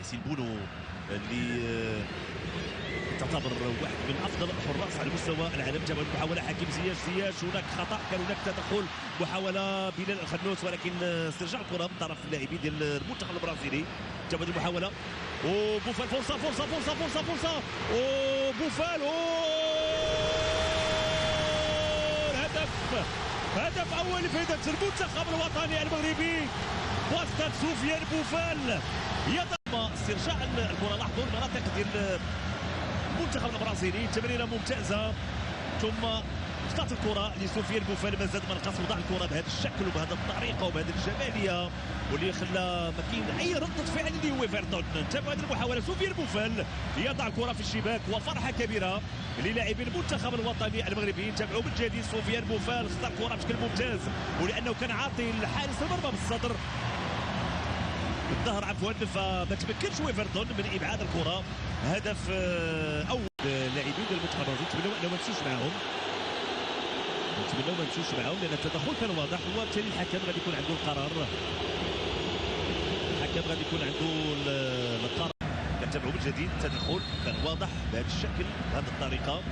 ياسين بونو اللي تعتبر واحد من افضل الحراس على مستوى العالم. جاب المحاوله حكيم زياش هناك خطا، كان هناك تدخل، محاوله بلال الخنوس ولكن استرجاع الكره من طرف اللاعبين ديال المنتخب البرازيلي. جاب المحاوله وبوفال، فرصه وبوفال هدف اول لفائده المنتخب الوطني المغربي بواسطه سفيان بوفال. يضم استرجاع الكره، لاحظوا المناطق ديال المنتخب البرازيلي، تمريره ممتازه ثم وصلت الكره لسفيان بوفال. ما زاد من قص، وضع الكره بهذا الشكل وبهذه الطريقه وبهذه الجماليه واللي خلى ما كاين اي رده فعل لويفرتون. تابع هذه المحاوله سفيان بوفال يضع الكره في الشباك وفرحه كبيره للاعبين المنتخب الوطني المغربي. تابعوا من جديد سفيان بوفال، اختار الكره بشكل ممتاز ولانه كان عاطي الحارس المرمى بالصدر الظهر عفوا، فما تمكنش ويفرتون من ابعاد الكره. هدف اول لاعبين المنتخب البرازيلي. نتمنوا انه ما نمشوش معهم لان التدخل كان واضح، وبالتالي الحكم غادي يكون عنده القرار. الحكم غادي يكون عنده القرار. كنتابعوا من جديد، التدخل كان واضح بهذا الشكل بهذه الطريقه.